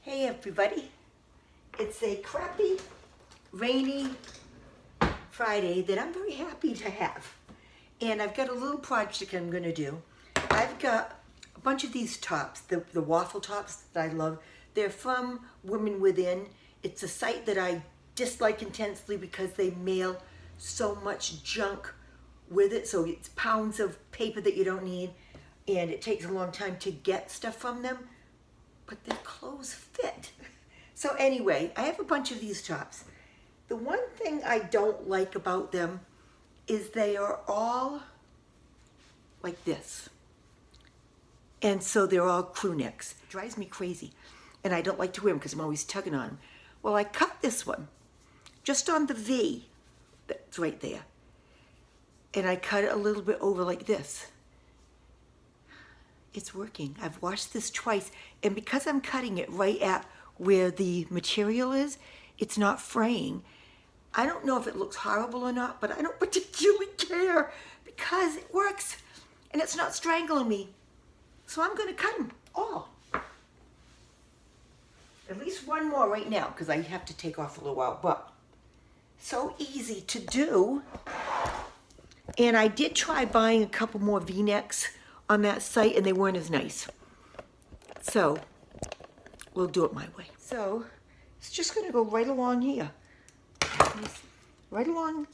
Hey everybody, it's a crappy, rainy Friday that I'm very happy to have. And I've got a little project I'm going to do. I've got a bunch of these tops, the waffle tops that I love. They're from Women Within. It's a site that I dislike intensely because they mail so much junk with it. So it's pounds of paper that you don't need. And it takes a long time to get stuff from them. But their clothes fit. So anyway, I have a bunch of these tops. The one thing I don't like about them is they are all like this. And so they're all crew necks. It drives me crazy. And I don't like to wear them because I'm always tugging on them. Well, I cut this one just on the V that's right there. And I cut it a little bit over like this. It's working. I've washed this twice, and because I'm cutting it right at where the material is, it's not fraying. I don't know if it looks horrible or not, but I don't particularly care because it works and it's not strangling me. So I'm going to cut them all. At least one more right now because I have to take off a little while, but so easy to do. And I did try buying a couple more V-necks on that site, and they weren't as nice. So we'll do it my way. So it's just going to go right along here. Right along.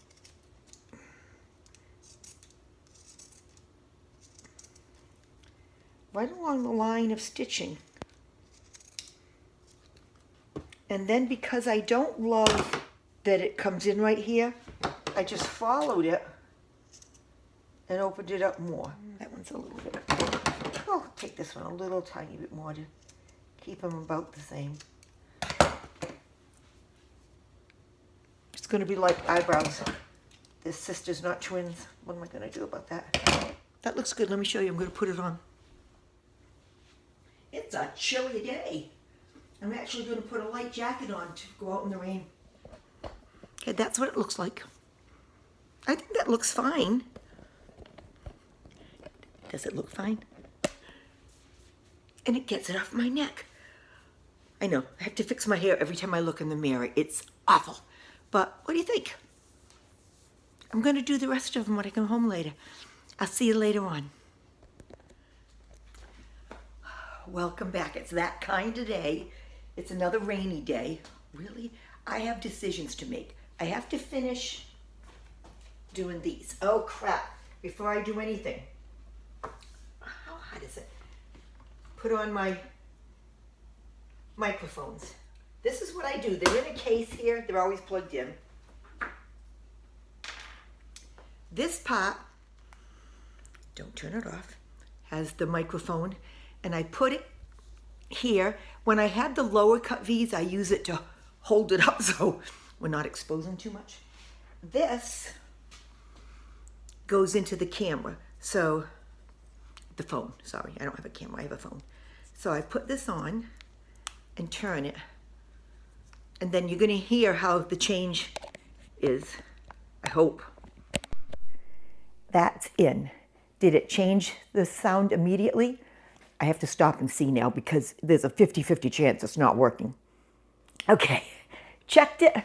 Right along the line of stitching. And then because I don't love that it comes in right here, I just followed it and opened it up more. That one's a little bit. I'll take this one a little tiny bit more to keep them about the same. It's going to be like eyebrows. They're sisters, not twins. What am I going to do about that? That looks good. Let me show you. I'm going to put it on. It's a chilly day. I'm actually going to put a light jacket on to go out in the rain. Okay, that's what it looks like. I think that looks fine. Does it look fine? And it gets it off my neck. I know, I have to fix my hair every time I look in the mirror. It's awful. But what do you think? I'm going to do the rest of them when I come home later. I'll see you later on. Welcome back. It's that kind of day. It's another rainy day. Really? I have decisions to make. I have to finish doing these. Oh crap. Before I do anything. How hot is it? Put on my microphones. This is what I do. They're in a case here. They're always plugged in. This part, don't turn it off, has the microphone, and I put it here. When I had the lower cut V's, I use it to hold it up so we're not exposing too much. This goes into the camera. So the phone, sorry, I don't have a camera, I have a phone. So I put this on and turn it. And then you're gonna hear how the change is, I hope. That's in. Did it change the sound immediately? I have to stop and see now because there's a 50-50 chance it's not working. Okay, checked it.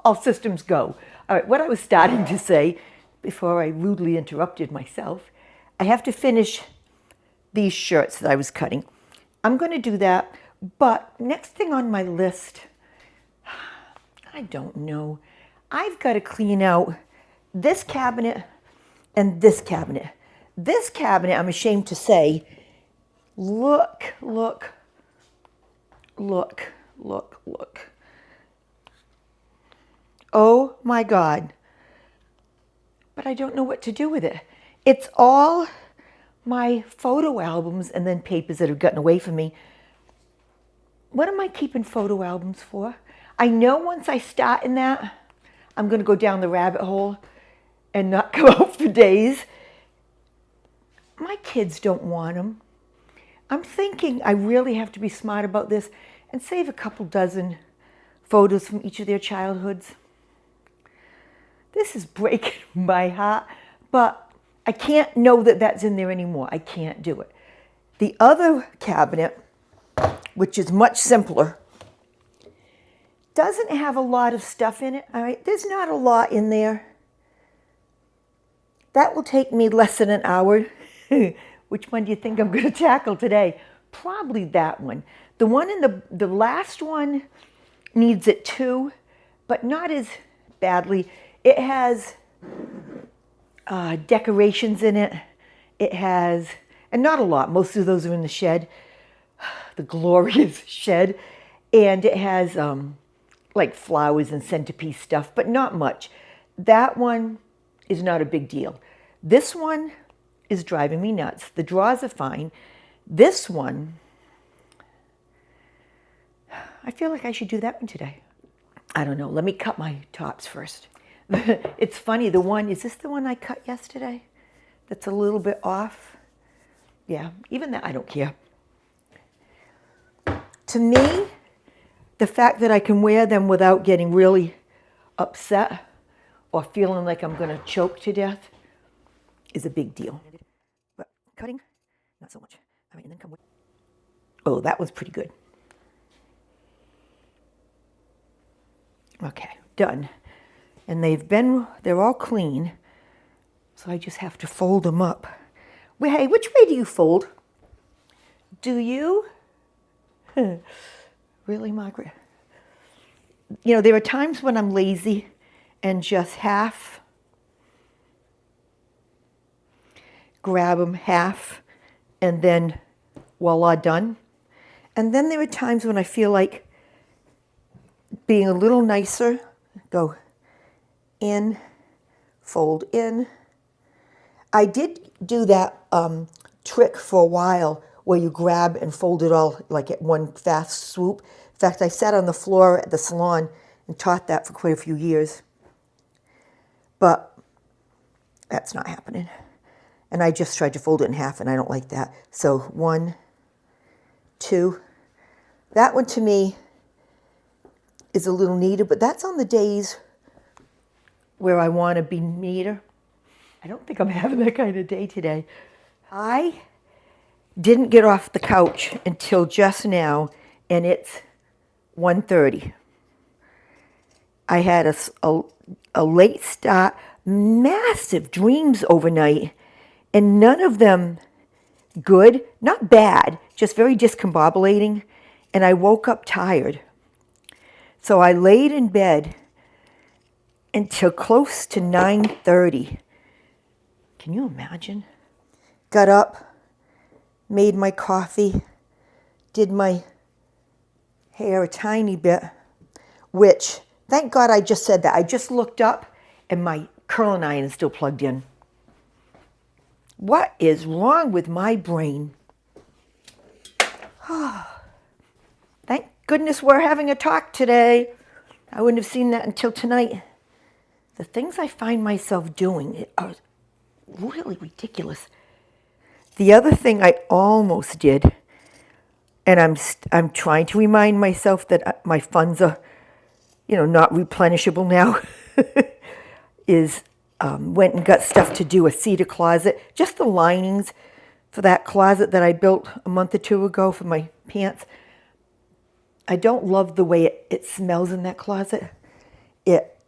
All systems go. All right, what I was starting to say before I rudely interrupted myself, I have to finish these shirts that I was cutting. I'm going to do that, but next thing on my list, I don't know. I've got to clean out this cabinet and this cabinet. This cabinet, I'm ashamed to say, look. Oh my God. But I don't know what to do with it. It's all my photo albums and then papers that have gotten away from me. What am I keeping photo albums for? I know once I start in that, I'm going to go down the rabbit hole and not come out for days. My kids don't want them. I'm thinking I really have to be smart about this and save a couple dozen photos from each of their childhoods. This is breaking my heart, but I can't know that that's in there anymore. I can't do it. The other cabinet which is much simpler. Doesn't have a lot of stuff in it. All right, there's not a lot in there. That will take me less than an hour. Which one do you think I'm going to tackle today? Probably that one. The one in the last one needs it too, but not as badly. It has decorations in it. It has, and not a lot. Most of those are in the shed, the glorious shed. And it has like flowers and centerpiece stuff, but not much. That one is not a big deal. This one is driving me nuts. The drawers are fine. This one, I feel like I should do that one today. I don't know. Let me cut my tops first. It's funny. Is this the one I cut yesterday? That's a little bit off. Yeah, even that I don't care. To me, the fact that I can wear them without getting really upset or feeling like I'm going to choke to death is a big deal. But cutting, not so much. All right, and then come with. Oh, that was pretty good. Okay, done. And they're all clean. So I just have to fold them up. Well, hey, which way do you fold? Do you? Really, Margaret? You know, there are times when I'm lazy and just half, grab them half, and then voila, done. And then there are times when I feel like being a little nicer, go in, fold in. I did do that trick for a while where you grab and fold it all like at one fast swoop. In fact, I sat on the floor at the salon and taught that for quite a few years. But that's not happening. And I just tried to fold it in half, and I don't like that. So 1, 2. That one to me is a little neater, but that's on the days where I want to be neater. I don't think I'm having that kind of day today. I didn't get off the couch until just now, and it's 1:30. I had a late start, massive dreams overnight, and none of them good, not bad, just very discombobulating, and I woke up tired. So I laid in bed until close to 9:30. Can you imagine? Got up, made my coffee, did my hair a tiny bit, which, thank God I just said that. I just looked up and my curling iron is still plugged in. What is wrong with my brain? Thank goodness we're having a talk today. I wouldn't have seen that until tonight. The things I find myself doing are really ridiculous. The other thing I almost did, and I'm trying to remind myself that my funds are, not replenishable now, is went and got stuff to do a cedar closet, just the linings for that closet that I built a month or two ago for my pants. I don't love the way it smells in that closet. It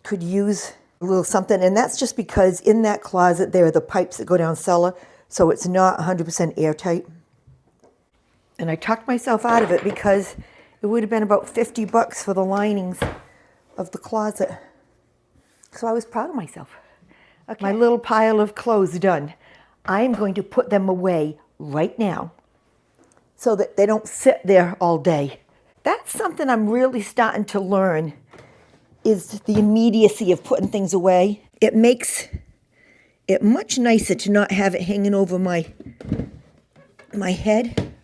could use a little something, and that's just because in that closet there are the pipes that go down cellar, so it's not 100% airtight. And I talked myself out of it because it would have been about $50 for the linings of the closet. So I was proud of myself. Okay. My little pile of clothes done. I'm going to put them away right now so that they don't sit there all day. That's something I'm really starting to learn, is the immediacy of putting things away. It makes it much nicer to not have it hanging over my head.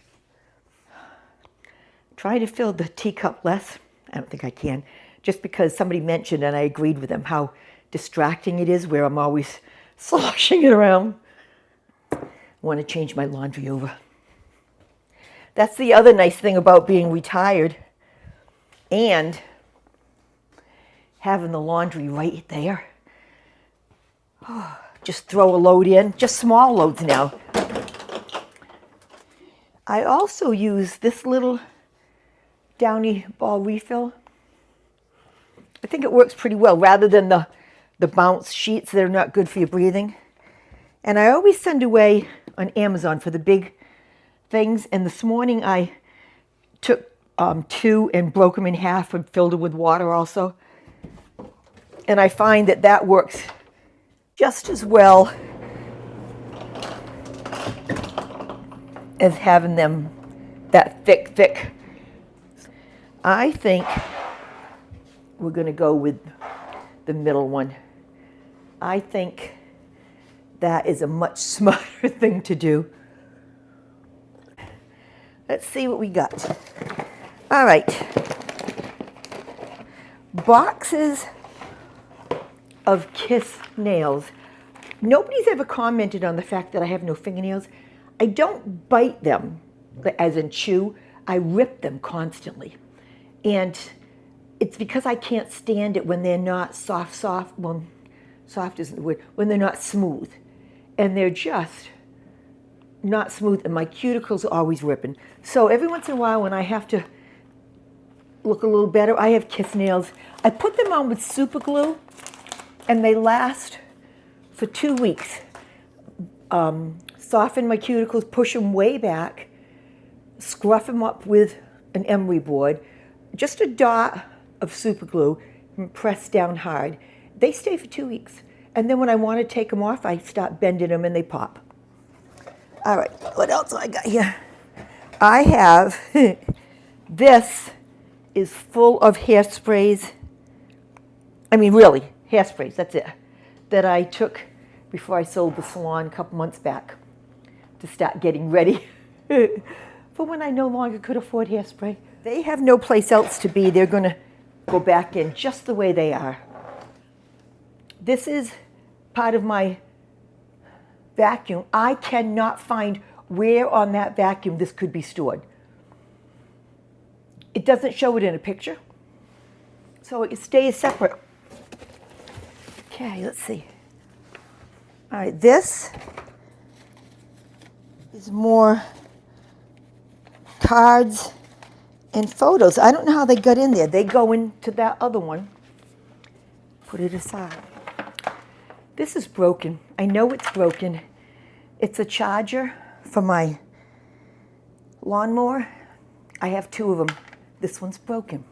Try to fill the teacup less. I don't think I can. Just because somebody mentioned, and I agreed with them, how distracting it is where I'm always sloshing it around. I want to change my laundry over. That's the other nice thing about being retired and having the laundry right there. Just throw a load in, just small loads now. I also use this little Downy ball refill. I think it works pretty well rather than the bounce sheets that are not good for your breathing. And I always send away on Amazon for the big things. And this morning I took 2 and broke them in half and filled them with water also. And I find that that works just as well as having them that thick. I think we're going to go with the middle one. I think that is a much smarter thing to do. Let's see what we got. All right. Boxes of Kiss nails. Nobody's ever commented on the fact that I have no fingernails. I don't bite them, as in chew. I rip them constantly. And it's because I can't stand it when they're not soft, well, soft isn't the word, when they're not smooth. And they're just not smooth, and my cuticles are always ripping. So every once in a while when I have to look a little better, I have Kiss nails. I put them on with super glue, and they last for 2 weeks. Soften my cuticles, push them way back, scruff them up with an emery board, just a dot of super glue, and press down hard. They stay for 2 weeks. And then when I want to take them off, I start bending them and they pop. All right, what else I got here? I have, this is full of hairsprays. I mean, really, hairsprays, that's it. That I took before I sold the salon a couple months back to start getting ready for when I no longer could afford hairspray. They have no place else to be. They're going to go back in just the way they are. This is part of my vacuum. I cannot find where on that vacuum this could be stored. It doesn't show it in a picture, so it stays separate. Okay, let's see. All right, this is more cards and photos. I don't know how they got in there. They go into that other one. Put it aside. This is broken. I know it's broken. It's a charger for my lawnmower. I have 2 of them. This one's broken.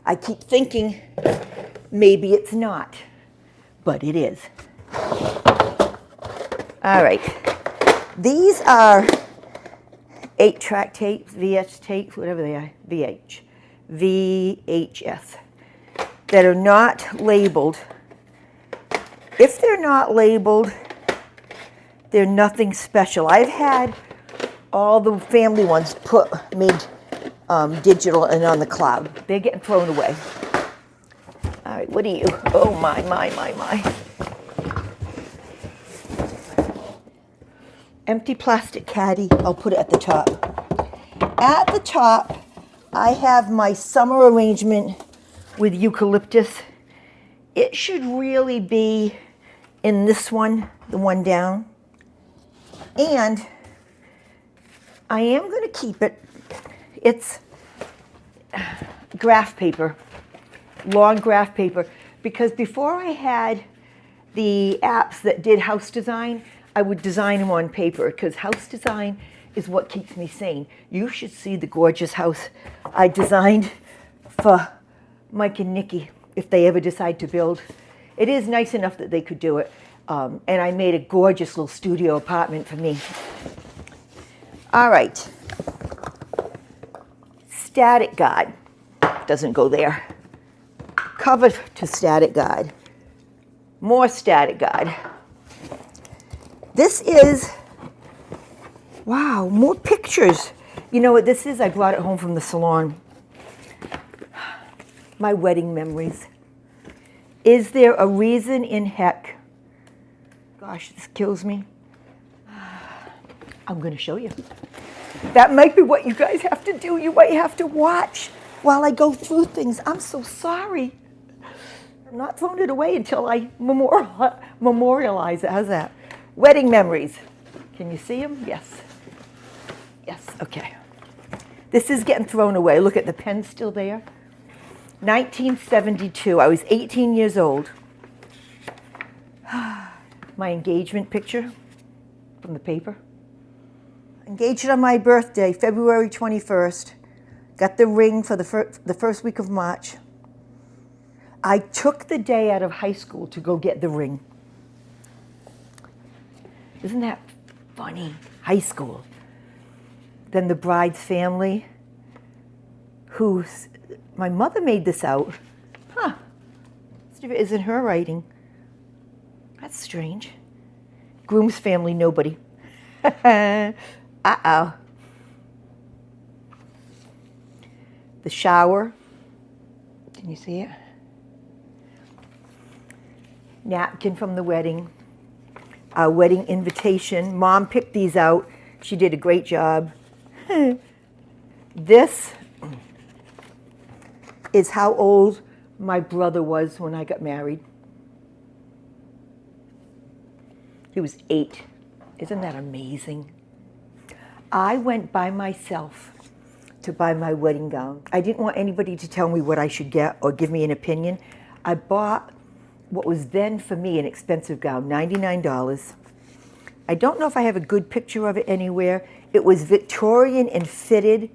I keep thinking maybe it's not, but it is. All right. These are 8-track tapes, VH tapes, whatever they are, VHS, that are not labeled. If they're not labeled, they're nothing special. I've had all the family ones made digital and on the cloud. They're getting thrown away. All right, what are you? Oh, my. Empty plastic caddy. I'll put it at the top. At the top, I have my summer arrangement with eucalyptus. It should really be in this one, the one down. And I am going to keep it. It's graph paper, long graph paper, because before I had the apps that did house design, I would design them on paper, because house design is what keeps me sane. You should see the gorgeous house I designed for Mike and Nikki if they ever decide to build. It is nice enough that they could do it. And I made a gorgeous little studio apartment for me. All right. Static guard. Doesn't go there. Cover to static guard. More static guard. This is, wow, more pictures. You know what this is? I brought it home from the salon. My wedding memories. Is there a reason in heck? Gosh, this kills me. I'm going to show you. That might be what you guys have to do. You might have to watch while I go through things. I'm so sorry. I'm not throwing it away until I memorialize it. How's that? Wedding memories. Can you see them? Yes. Yes, okay. This is getting thrown away. Look at the pen still there. 1972. I was 18 years old. My engagement picture from the paper. Engaged on my birthday, February 21st. Got the ring for the first week of March. I took the day out of high school to go get the ring. Isn't that funny? High school. Then the bride's family, my mother made this out. Huh, it isn't her writing. That's strange. Groom's family, nobody. Uh-oh. The shower. Can you see it? Napkin from the wedding. Our wedding invitation. Mom picked these out. She did a great job. This is how old my brother was when I got married. He was 8. Isn't that amazing? I went by myself to buy my wedding gown. I didn't want anybody to tell me what I should get or give me an opinion. I bought what was then for me an expensive gown, $99. I don't know if I have a good picture of it anywhere. It was Victorian and fitted.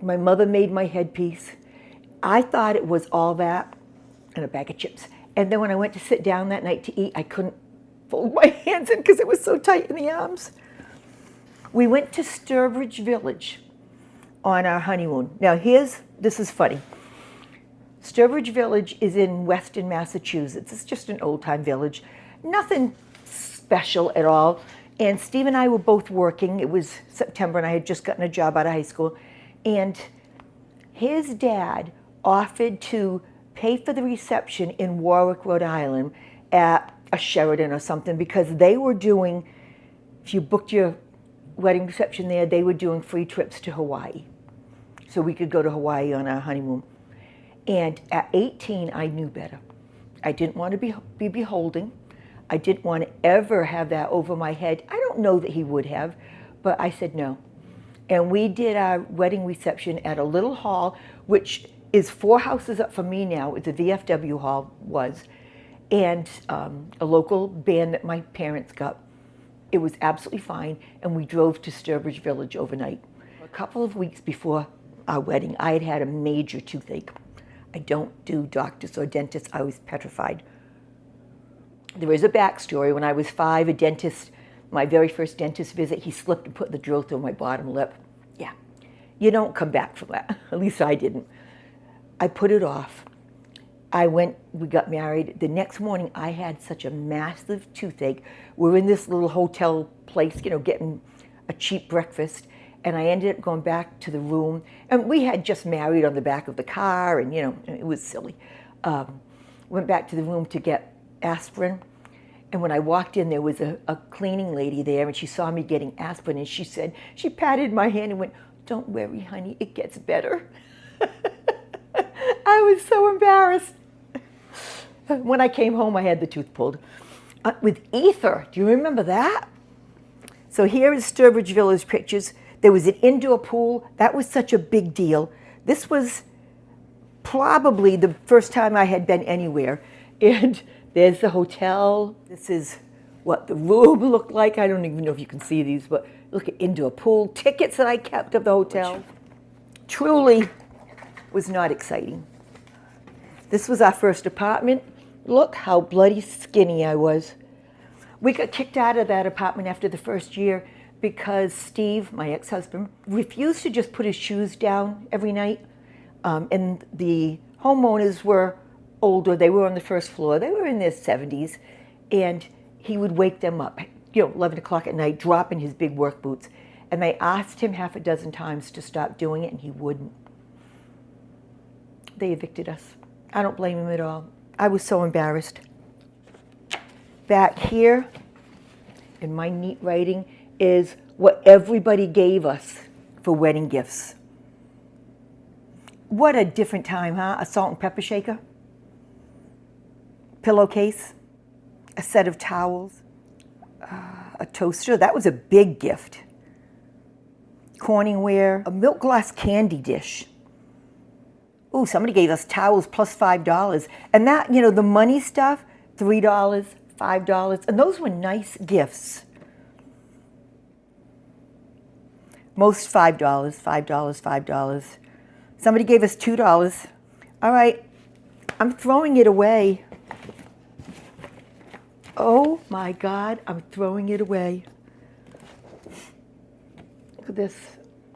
My mother made my headpiece. I thought it was all that and a bag of chips. And then when I went to sit down that night to eat, I couldn't fold my hands in because it was so tight in the arms. We went to Sturbridge Village on our honeymoon. Now this is funny. Sturbridge Village is in Weston, Massachusetts. It's just an old-time village. Nothing special at all. And Steve and I were both working. It was September and I had just gotten a job out of high school. And his dad offered to pay for the reception in Warwick, Rhode Island at a Sheraton or something because they were doing, if you booked your wedding reception there, they were doing free trips to Hawaii. So we could go to Hawaii on our honeymoon. And at 18, I knew better. I didn't want to be beholden. I didn't want to ever have that over my head. I don't know that he would have, but I said no. And we did our wedding reception at a little hall, which is 4 houses up from me now. It's a VFW hall, was. And a local band that my parents got. It was absolutely fine. And we drove to Sturbridge Village overnight. A couple of weeks before our wedding, I had had a major toothache. I don't do doctors or dentists. I was petrified. There is a backstory. When I was 5, a dentist, my very first dentist visit, he slipped and put the drill through my bottom lip. Yeah, you don't come back from that. At least I didn't. I put it off. We got married. The next morning, I had such a massive toothache. We're in this little hotel place, getting a cheap breakfast. And I ended up going back to the room. And we had just married on the back of the car, and it was silly. Went back to the room to get aspirin. And when I walked in, there was a cleaning lady there, and she saw me getting aspirin, and she patted my hand and went, "Don't worry, honey, it gets better." I was so embarrassed. When I came home, I had the tooth pulled. With ether, do you remember that? So here is Sturbridge Village pictures. There was an indoor pool. That was such a big deal. This was probably the first time I had been anywhere. And there's the hotel. This is what the room looked like. I don't even know if you can see these, but look at indoor pool. Tickets that I kept of the hotel. Which truly was not exciting. This was our first apartment. Look how bloody skinny I was. We got kicked out of that apartment after the first year because Steve, my ex-husband, refused to just put his shoes down every night. And the homeowners were older. They were on the first floor. They were in their 70s. And he would wake them up, 11 o'clock at night, dropping his big work boots. And they asked him half a dozen times to stop doing it, and he wouldn't. They evicted us. I don't blame him at all. I was so embarrassed. Back here, in my neat writing, is what everybody gave us for wedding gifts. What a different time, huh? A salt and pepper shaker, pillowcase, a set of towels, a toaster. That was a big gift. Corningware, a milk glass candy dish. Ooh, somebody gave us towels plus $5. And that, you know, the money stuff, $3, $5. And those were nice gifts. Most $5, $5, $5. Somebody gave us $2. All right, I'm throwing it away. Oh my God, I'm throwing it away. Look at this.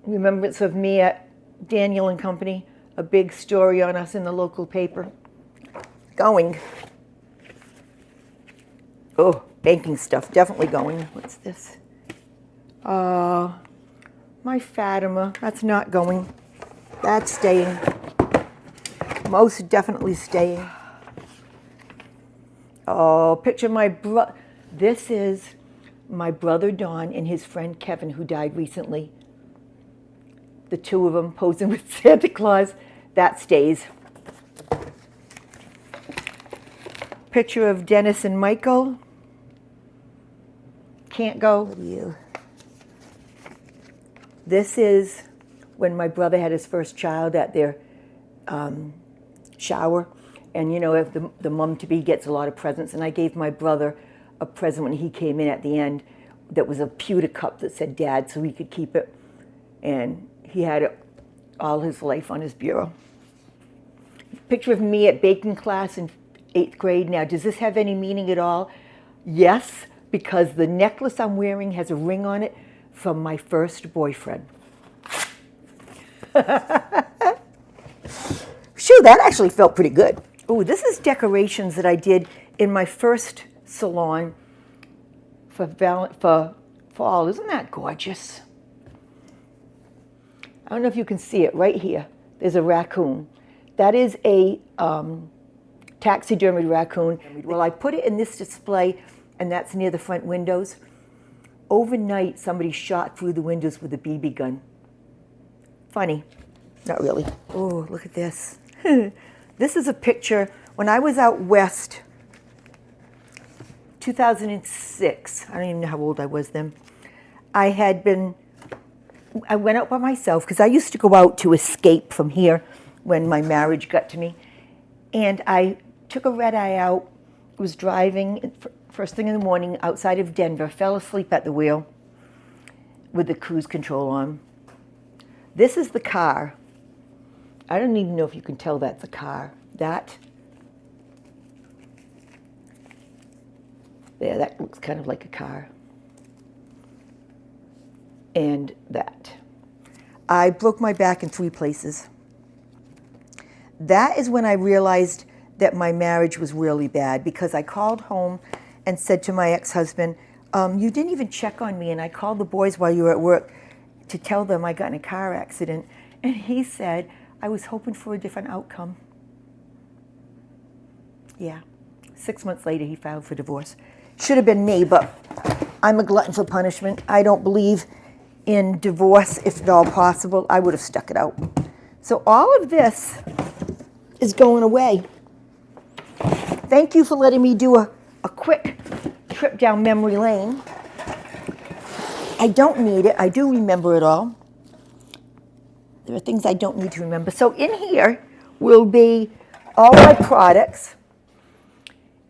Remembrance of me at Daniel and Company. A big story on us in the local paper. Going. Oh, banking stuff, definitely going. What's this? My Fatima, that's not going. That's staying. Most definitely staying. Oh, picture my brother. This is my brother Don and his friend Kevin, who died recently. The two of them posing with Santa Claus. That stays. Picture of Dennis and Michael. Can't go. This is when my brother had his first child at their shower. And you know, if the mom-to-be gets a lot of presents, and I gave my brother a present when he came in at the end that was a pewter cup that said Dad, so he could keep it. And he had it all his life on his bureau. Picture of me at baking class in 8th grade. Now, does this have any meaning at all? Yes, because the necklace I'm wearing has a ring on it from my first boyfriend. Shoo, that actually felt pretty good. Oh, this is decorations that I did in my first salon for fall. Isn't that gorgeous? I don't know if you can see it right here. There's a raccoon. That is a taxidermied raccoon. Well, I put it in this display, and that's near the front windows. Overnight, somebody shot through the windows with a BB gun. Funny. Not really. Oh, look at this. This is a picture when I was out west, 2006. I don't even know how old I was then. I went out by myself because I used to go out to escape from here when my marriage got to me. And I took a red eye out, was driving first thing in the morning outside of Denver, fell asleep at the wheel with the cruise control on. This is the car. I don't even know if you can tell that's a car. That looks kind of like a car. And that. I broke my back in 3 places. That is when I realized that my marriage was really bad, because I called home and said to my ex-husband, you didn't even check on me, and I called the boys while you were at work to tell them I got in a car accident. And he said, I was hoping for a different outcome. Yeah. 6 months later, he filed for divorce. Should have been me, but I'm a glutton for punishment. I don't believe in divorce if at all possible. I would have stuck it out. So all of this is going away. Thank you for letting me do a quick trip down memory lane. I don't need it. I do remember it all. There are things I don't need to remember. So in here will be all my products,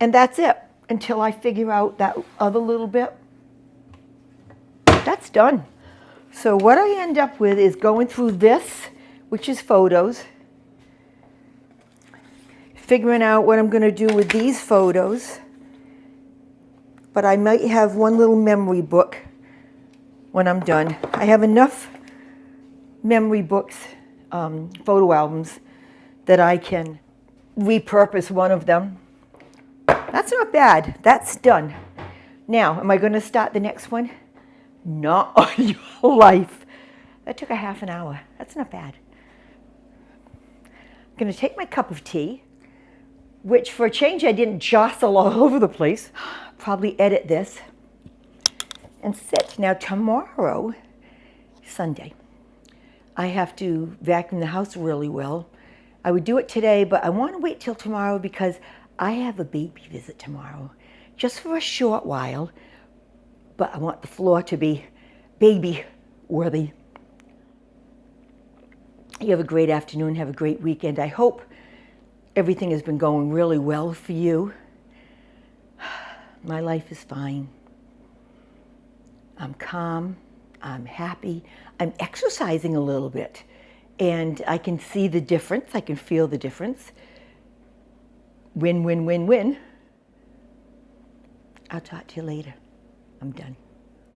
and that's it until I figure out that other little bit. That's done. So what I end up with is going through this, which is photos, figuring out what I'm going to do with these photos, but I might have one little memory book when I'm done. I have enough memory books, photo albums, that I can repurpose one of them. That's not bad. That's done. Now, am I going to start the next one? Not on your life. That took a half an hour. That's not bad. I'm going to take my cup of tea, which for a change I didn't jostle all over the place. Probably edit this and sit. Now tomorrow, Sunday, I have to vacuum the house really well. I would do it today, but I want to wait till tomorrow because I have a baby visit tomorrow, just for a short while. but I want the floor to be baby worthy. You have a great afternoon. Have a great weekend. I hope everything has been going really well for you. My life is fine. I'm calm. I'm happy. I'm exercising a little bit. And I can see the difference. I can feel the difference. Win, win, win, win. I'll talk to you later. I'm done.